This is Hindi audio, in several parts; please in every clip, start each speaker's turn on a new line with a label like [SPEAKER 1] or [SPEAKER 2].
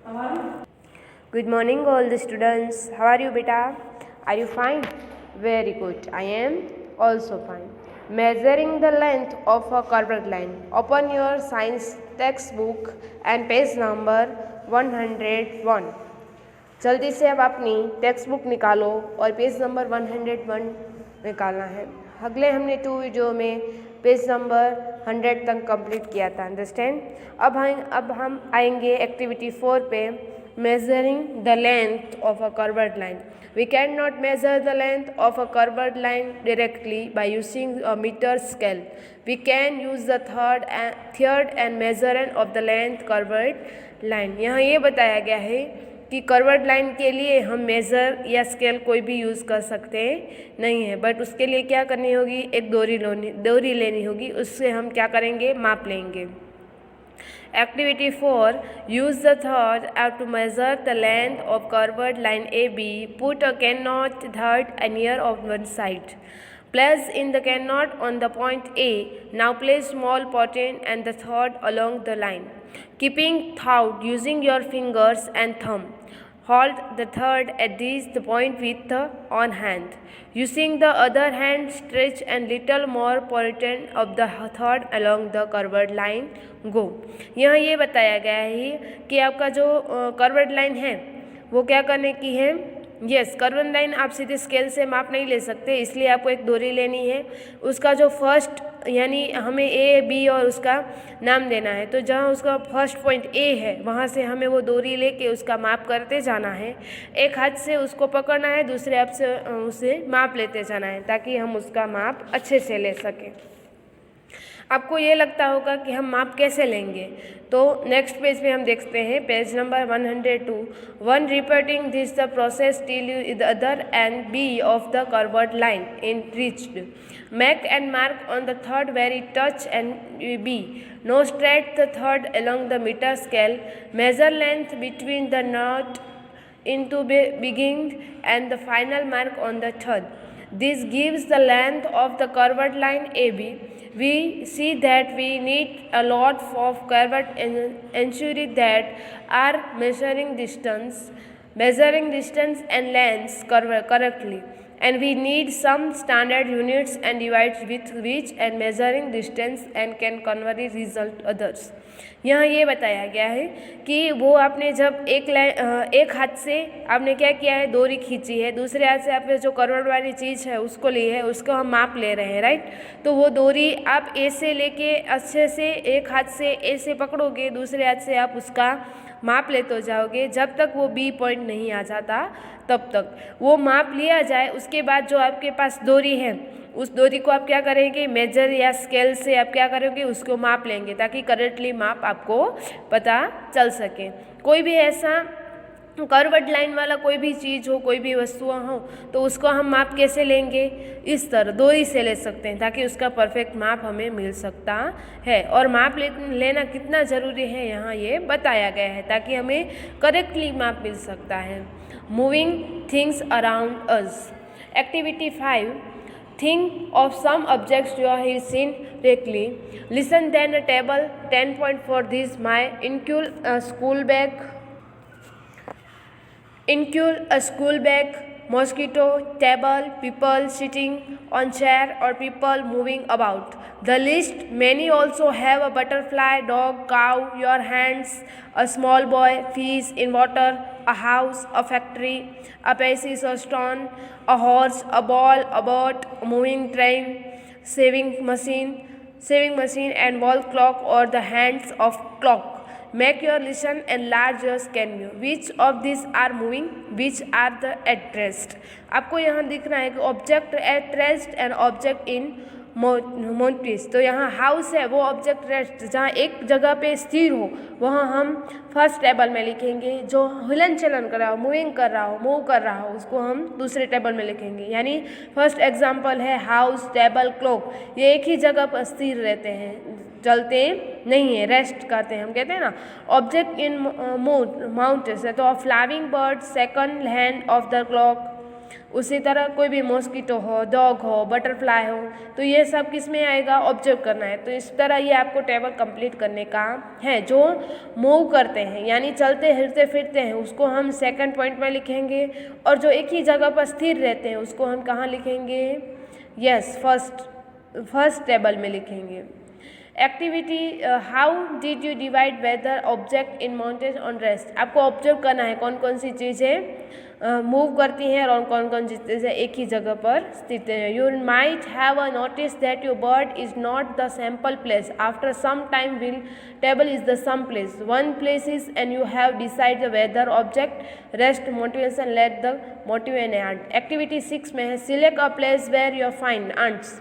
[SPEAKER 1] Good morning, all the students. How are you, beta? Are you fine? Very good. I am also fine. Measuring the length of a curved line. Open your science textbook and page number 101. जल्दी से अब अपनी टेक्स्ट बुक निकालो और पेज नंबर 101 निकालना है। अगले हमने 2 वीडियो में पेज नंबर 100 तक कंप्लीट किया था। अंडरस्टैंड। अब हम आएंगे एक्टिविटी 4 पे, measuring the length of a curved line. We cannot measure the length of a curved line directly by using a meter scale. We can use the third and measurement of the length curved line. यहाँ ये बताया गया है कि कर्वर्ड लाइन के लिए हम मेज़र या स्केल कोई भी यूज़ कर सकते नहीं है, बट उसके लिए क्या करनी होगी, एक डोरी लेनी होगी, उससे हम क्या करेंगे, माप लेंगे। Activity 4. Use the third to measure the length of curved line AB. Put a canot third near of one side. Place in the canot on the point A. Now place small button and the third along the line. Keeping thought using your fingers and thumb. Hold the third at this the point with the on hand. Using the other hand, stretch and little more portion of the third along the curved line. Go. यहाँ ये बताया गया है कि आपका जो कर्वड लाइन है वो क्या करने की है। यस, कर्वड लाइन आप सीधे स्केल से माप नहीं ले सकते, इसलिए आपको एक डोरी लेनी है। उसका जो फर्स्ट यानी हमें ए बी और उसका नाम देना है, तो जहाँ उसका फर्स्ट पॉइंट ए है वहाँ से हमें वो डोरी लेके उसका माप करते जाना है। एक हाथ से उसको पकड़ना है, दूसरे हाथ से उसे माप लेते जाना है ताकि हम उसका माप अच्छे से ले सकें। आपको ये लगता होगा कि हम माप कैसे लेंगे, तो नेक्स्ट पेज पे हम देखते हैं, page number 102. 1. Repeating this the process till you the other and B of the curved line in reached. Make and mark on the third where it touch and B. Now straight the third along the meter scale. Measure length between the knot into beginning and the final mark on the third. This gives the length of the curved line AB. We see that we need a lot of curved ensure that are measuring distance and lengths correctly, and we need some standard units and divides with which and measuring distance and can convert result others. यहाँ ये बताया गया है कि वो आपने जब एक हाथ से आपने क्या किया है, डोरी खींची है, दूसरे हाथ से आपने जो कर्वड वाली चीज़ है उसको ली है, उसको हम माप ले रहे हैं, राइट। तो वो डोरी आप ए से लेके अच्छे से एक हाथ से ए से पकड़ोगे, दूसरे हाथ से आप उसका माप लेते जाओगे जब तक वो बी पॉइंट नहीं आ जाता, तब तक वो माप लिया जाए। उसके बाद जो आपके पास डोरी है उस डोरी को आप क्या करेंगे, मेजर या स्केल से आप क्या करोगे, उसको माप लेंगे ताकि करेक्टली माप आपको पता चल सके। कोई भी ऐसा कर्वड लाइन वाला कोई भी चीज़ हो, कोई भी वस्तुएं हो, तो उसको हम माप कैसे लेंगे, इस तरह डोरी से ले सकते हैं ताकि उसका परफेक्ट माप हमें मिल सकता है। और माप लेना कितना ज़रूरी है यहाँ ये बताया गया है ताकि हमें करेक्टली माप मिल सकता है। Moving things around us. Activity 5. Think of some objects you have seen directly. Listen then a table 10 point for this. My include a school bag, mosquito, table, people sitting on chair or people moving about. The list many also have a butterfly, dog, cow, your hands, a small boy, fish in water, a house, a factory, a piece of stone, a horse, a ball, a boat, a moving train, saving machine and wall clock or the hands of clock. Make your listen and large your can view. Which of these are moving? Which are the at rest? आपको यहाँ दिखना है कि object at rest and object in mortise. तो यहाँ हाउस है वो ऑब्जेक्ट रेस्ट जहाँ एक जगह पे स्थिर हो, वहाँ हम फर्स्ट टेबल में लिखेंगे। जो हिलन चलन कर रहा हो, मूव कर रहा हो, उसको हम दूसरे टेबल में लिखेंगे। यानी फर्स्ट एग्जांपल है हाउस, टेबल, क्लॉक, ये एक ही जगह पर स्थिर रहते हैं, चलते नहीं है, रेस्ट करते हैं, हम कहते हैं ना। ऑब्जेक्ट इन माउंटेन्स है तो flying bird, second hand of the clock, उसी तरह कोई भी मॉस्किटो हो, डॉग हो, बटरफ्लाई हो, तो ये सब किस में आएगा, ऑब्जर्व करना है। तो इस तरह ये आपको टेबल कंप्लीट करने का है। जो मूव करते हैं यानी चलते हिलते फिरते हैं उसको हम सेकंड पॉइंट में लिखेंगे, और जो एक ही जगह पर स्थिर रहते हैं उसको हम कहाँ लिखेंगे, यस फर्स्ट टेबल में लिखेंगे। Activity how did you divide whether object in mountain on rest. आपको ऑब्जर्व करना है कौन कौन सी चीज़ें मूव करती हैं और कौन कौन सी चीज़ें एक ही जगह पर स्थित हैं। You might have a notice that your bird is not the sample place after some time will table is the some place one place is and you have decide the whether object rest motivation let the motive an ant. Activity 6 में है select a place where you find ants.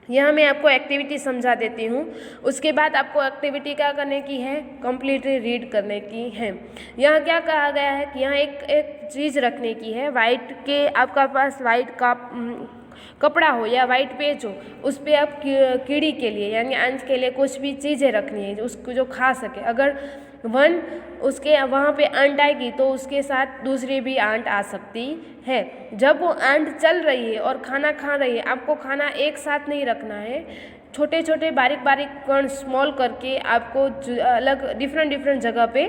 [SPEAKER 1] यहाँ मैं आपको एक्टिविटी समझा देती हूँ, उसके बाद आपको एक्टिविटी क्या करने की है, कंप्लीटली रीड करने की है। यहाँ क्या कहा गया है कि यहाँ एक चीज़ रखने की है, वाइट के आपका पास वाइट का कपड़ा हो या वाइट पेज हो, उस पर आप कीड़ी के लिए यानी अंश के लिए कुछ भी चीज़ें रखनी है उसको जो खा सके। अगर वन उसके वहाँ पे आंट आएगी तो उसके साथ दूसरी भी आंट आ सकती है। जब वो आंट चल रही है और खाना खा रही है, आपको खाना एक साथ नहीं रखना है, छोटे छोटे बारीक बारीक कण स्मॉल करके आपको अलग डिफरेंट जगह पे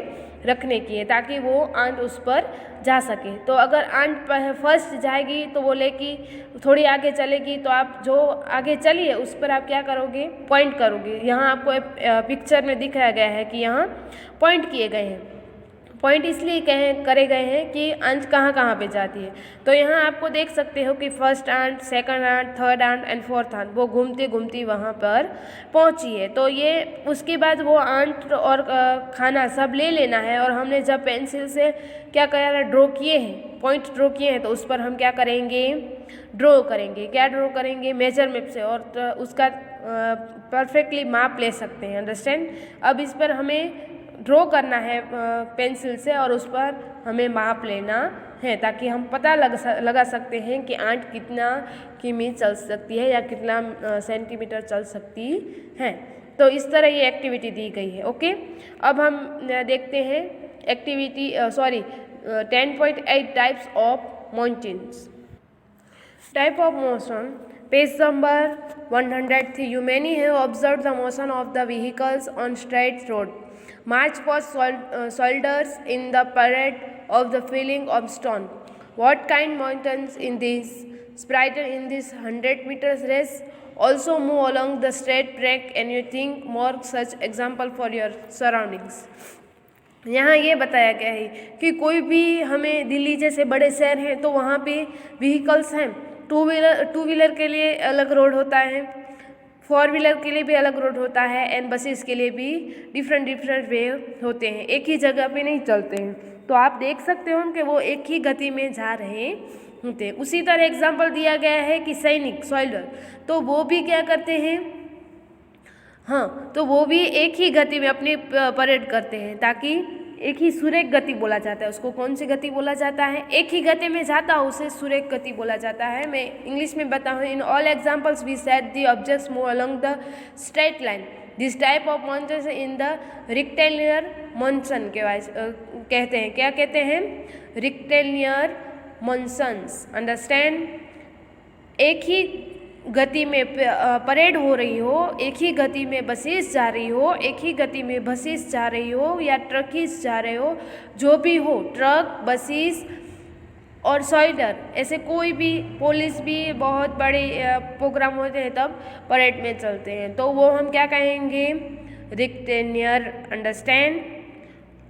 [SPEAKER 1] रखने की है ताकि वो आंट उस पर जा सके। तो अगर आंट फर्स्ट जाएगी तो वो लेगी, थोड़ी आगे चलेगी तो आप जो आगे चलिए उस पर आप क्या करोगे, पॉइंट करोगे। यहाँ आपको पिक्चर में दिखाया गया है कि यहाँ पॉइंट किए गए हैं। पॉइंट इसलिए करे गए हैं कि अंश कहाँ कहाँ पे जाती है। तो यहाँ आपको देख सकते हो कि first ant, second ant, third ant and fourth ant वो घूमती घूमती वहाँ पर पहुँची है। तो ये उसके बाद वो आंट और खाना सब ले लेना है, और हमने जब पेंसिल से क्या करा, ड्रॉ किए हैं, पॉइंट ड्रॉ किए हैं, तो उस पर हम क्या करेंगे, ड्रॉ करेंगे। क्या ड्रॉ करेंगे, मेजर मैप से, और तो उसका परफेक्टली माप ले सकते हैं, अंडरस्टैंड। अब इस पर हमें ड्रॉ करना है पेंसिल से और उस पर हमें माप लेना है ताकि हम पता लगा सकते हैं कि आंट कितना किमी चल सकती है या कितना सेंटीमीटर चल सकती है। तो इस तरह ये एक्टिविटी दी गई है। ओके, अब हम देखते हैं activity 10.8 types of mountains. Type of motion, page number 103। You many have observed the motion of the vehicles on straight road. March past soldiers in the parade of the filling of stone. What kind mountains in this sprinted in this 100 meters race also move along the straight track, and you think more such example for your surroundings. यहाँ ये बताया गया है कि कोई भी हमें दिल्ली जैसे बड़े शहर हैं तो वहाँ पे व्हीकल्स हैं। टू व्हीलर के लिए अलग रोड होता है, 4 व्हीलर के लिए भी अलग रोड होता है, एंड बसेस के लिए भी डिफरेंट वे होते हैं, एक ही जगह पे नहीं चलते हैं। तो आप देख सकते हो कि वो एक ही गति में जा रहे होते हैं। उसी तरह एग्जाम्पल दिया गया है कि सैनिक, सोल्जर, तो वो भी क्या करते हैं, हाँ, तो वो भी एक ही गति में अपनी परेड करते हैं, ताकि एक ही सुरेख गति बोला जाता है उसको। कौन सी गति बोला जाता है, एक ही गति में जाता हो उसे सुरेख गति बोला जाता है। मैं इंग्लिश में बताऊँ, in all examples we said the objects move along the straight line. This type of motions in the rectilinear motion के कहते हैं, क्या कहते हैं, रेक्टेलिनियर मोशंस, अंडरस्टैंड। एक ही गति में परेड हो रही हो, एक ही गति में बसेस जा रही हो, एक ही गति में बसेस जा रही हो या ट्रकीस जा रहे हो, जो भी हो, ट्रक, बसेस और सोल्जर, ऐसे कोई भी, पुलिस भी, बहुत बड़े प्रोग्राम होते हैं तब परेड में चलते हैं, तो वो हम क्या कहेंगे, rectilinear, understand.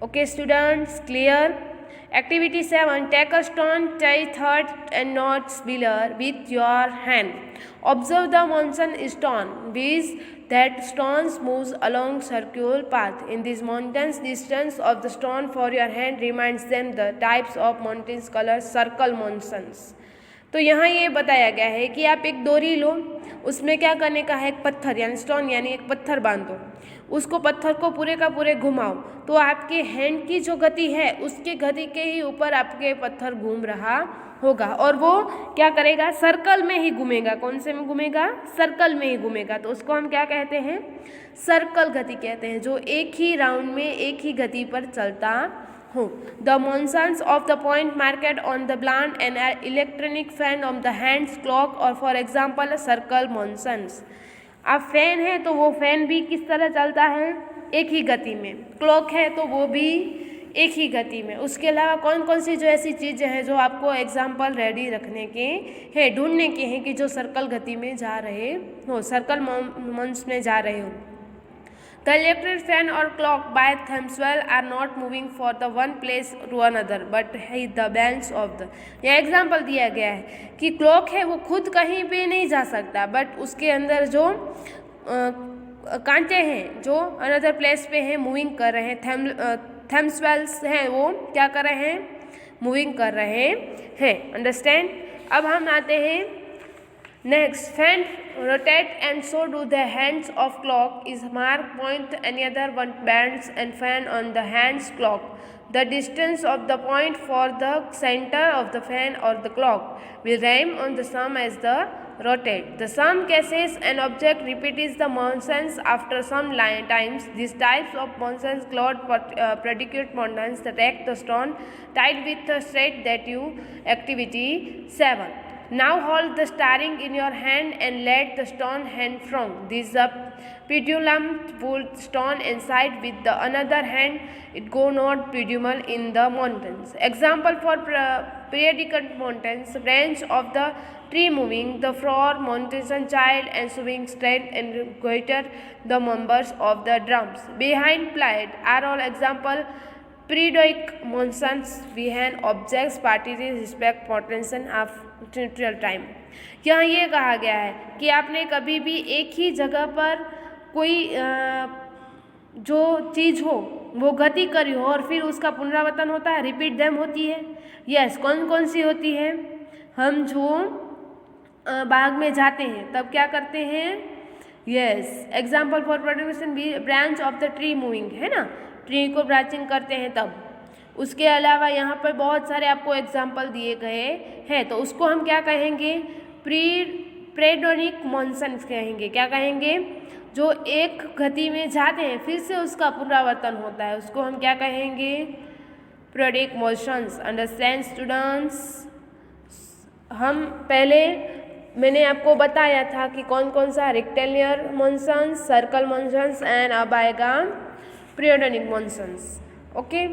[SPEAKER 1] Okay students, clear. Activity 7. Take a stone, tie third and knots below with your hand. Observe the motion stone, which that stones moves along circular path. In this mountains, distance of the stone for your hand reminds them the types of mountains colors circle motions. तो यहाँ ये बताया गया है कि आप एक डोरी लो, उसमें क्या करने का है, एक पत्थर यानी स्टोन यानी एक पत्थर बांधो, उसको पत्थर को पूरे का पूरे घुमाओ, तो आपके हैंड की जो गति है उसके गति के ही ऊपर आपके पत्थर घूम रहा होगा, और वो क्या करेगा, सर्कल में ही घूमेगा। कौन से में घूमेगा, सर्कल में ही घूमेगा। तो उसको हम क्या कहते हैं, सर्कल गति कहते हैं, जो एक ही राउंड में एक ही गति पर चलता हो. The motions of the point marked on the bland and electronic fan of the hands clock or for example circle motions. अब फैन है तो वो फैन भी किस तरह चलता है, एक ही गति में. क्लॉक है तो वो भी एक ही गति में. उसके अलावा कौन कौन सी जो ऐसी चीज़ें हैं जो आपको एग्जाम्पल रेडी रखने के हैं, ढूंढने के हैं कि जो सर्कल गति में जा रहे हो, सर्कल मोशंस में जा रहे हो. The electric fan or clock by themselves are not moving for the one place to another, but the balance of the. यह एग्जाम्पल दिया गया है कि क्लॉक है वो खुद कहीं पे नहीं जा सकता, बट उसके अंदर जो कांटे हैं जो अनदर प्लेस पे हैं, मूविंग कर रहे हैं. थेम्सवेल्स हैं वो क्या कर रहे हैं, मूविंग कर रहे हैं. अंडरस्टैंड. अब हम आते हैं next. Fan rotate and so do the hands of clock is mark point any other one bands and fan on the hands clock. The distance of the point for the center of the fan or the clock will rhyme on the sum as the rotate. The sum cases an object repeats the motions after some times. These types of motions called predicate motions track the stone tied with the straight that you activity 7. Now hold the starring in your hand and let the stone hand from. This pendulum pull stone inside with the another hand. It go not pendulum in the mountains. Example for periodical mountains. Branch of the tree moving, the floor, mountain child and swing straight and goiter the members of the drums. Behind plied are all example periodic motions behind objects parties respect potential of neutral time. यहाँ ये कहा गया है कि आपने कभी भी एक ही जगह पर कोई जो चीज़ हो वो गति करी हो और फिर उसका पुनरावर्तन होता है, रिपीट देम होती है. यस, कौन कौन सी होती है, हम जो बाग में जाते हैं तब क्या करते हैं. Yes, example for production branch of the tree moving है ना, ट्री को ब्रांचिंग करते हैं तब. उसके अलावा यहाँ पर बहुत सारे आपको एग्जाम्पल दिए गए हैं, तो उसको हम क्या कहेंगे, प्रेडोनिक मोशंस कहेंगे. क्या कहेंगे, जो एक गति में जाते हैं फिर से उसका पुनरावर्तन होता है, उसको हम क्या कहेंगे, प्रेडिक मोशंस. Understand students. हम पहले मैंने आपको बताया था कि कौन कौन सा rectangular motions, circle motions and अब आएगा प्रेडोनिक मोशंस. ओके.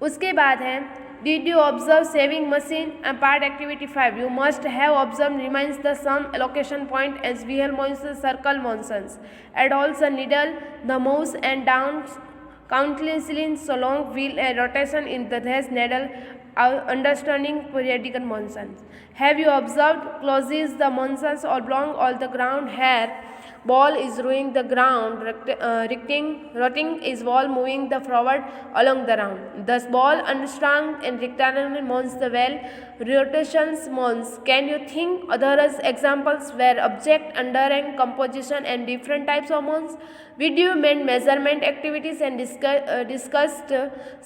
[SPEAKER 1] उसके बाद है did you observe sewing machine and part activity 5. You must have observe remains the some location point as wheel motions, circle motions and also needle the mouse and down countless so long wheel a rotation in the dash needle. Understanding periodical motions. Have you observed closes the motions oblong all the ground hair? Ball is rolling the ground, rotating is ball moving the forward along the round. Thus ball understand and rectangle moves the well, rotations moves. Can you think other examples where object under and composition and different types of moves? Video made measurement activities and discussed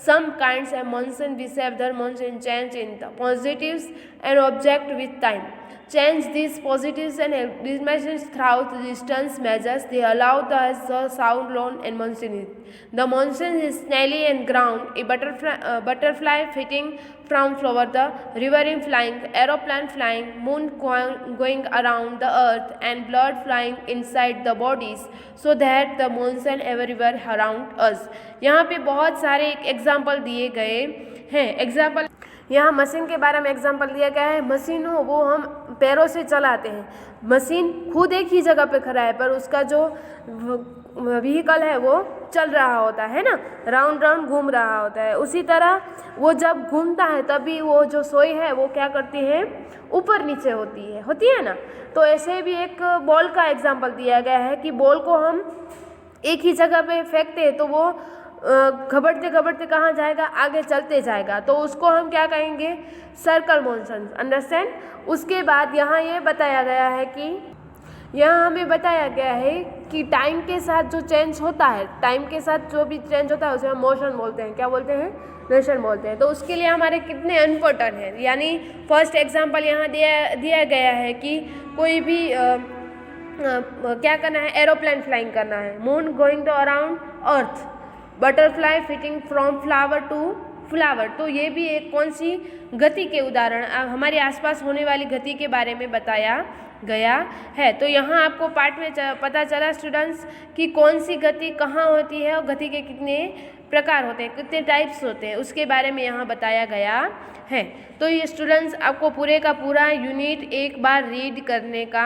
[SPEAKER 1] some kinds of motion behavior motion change in the positives and object with time. Change these positives and dimensions throughout the distance measures. They allow the sound loan and motion. The motion is snaily and ground, a butterfly fitting from flower, the river in flying, aeroplane flying, moon going around the earth, and blood flying inside the bodies, so that the motion everywhere around us. यहाँ पे बहुत सारे एग्जाम्पल दिए गए हैं. एग्जाम्पल यहाँ मशीन के बारे में एग्जाम्पल दिया गया है. मशीन हो वो हम पैरों से चलाते हैं. मशीन खुद एक ही जगह पे खड़ा है पर उसका जो व्हीकल है वो चल रहा होता है ना, राउंड राउंड घूम रहा होता है. उसी तरह वो जब घूमता है तभी वो जो सोई है वो क्या करती है, ऊपर नीचे होती है ना. तो ऐसे भी एक बॉल का एग्जाम्पल दिया गया है कि बॉल को हम एक ही जगह पे फेंकते हैं तो वो घबरते घबरते कहाँ जाएगा, आगे चलते जाएगा. तो उसको हम क्या कहेंगे, सर्कल मोशन. अंडरस्टैंड. उसके बाद यहाँ ये बताया गया है कि यहाँ हमें बताया गया है कि टाइम के साथ जो चेंज होता है, टाइम के साथ जो भी चेंज होता है उसे हम मोशन बोलते हैं. क्या बोलते हैं, मोशन बोलते हैं. तो उसके लिए हमारे कितने इम्पोर्टेंट हैं. यानी फर्स्ट एग्जांपल यहाँ दिया गया है कि कोई भी क्या करना है, एरोप्लेन फ्लाइंग करना है. Moon going to around earth. Butterfly fitting from flower to flower, तो ये भी एक कौन सी गति के उदाहरण हमारे आसपास होने वाली गति के बारे में बताया गया है। तो यहाँ आपको पाठ में पता चला स्टूडेंट्स कि कौन सी गति कहाँ होती है और गति के कितने प्रकार होते हैं, कितने टाइप्स होते हैं, उसके बारे में यहाँ बताया गया है। तो ये स्टूडेंट्स आपको पूरे का पूरा यूनिट एक बार रीड करने का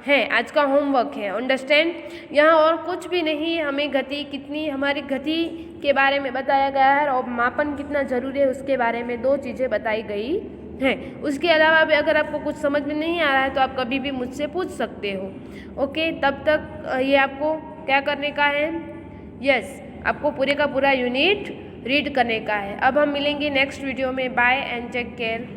[SPEAKER 1] है, आज का होमवर्क है, अंडरस्टैंड। यहाँ और कुछ भी नहीं, हमें गति कितनी, हमारी गति के बारे में बताया गया है और मापन कितना जरूरी है उसके बारे में 2 चीज़ें बताई गई हैं। उसके अलावा भी अगर आपको कुछ समझ में नहीं आ रहा है तो आप कभी भी मुझसे पूछ सकते हो। ओके, तब तक ये आपको क्या करने का है, यस, आपको पूरे का पूरा यूनिट रीड करने का है। अब हम मिलेंगे नेक्स्ट वीडियो में। Bye and take care.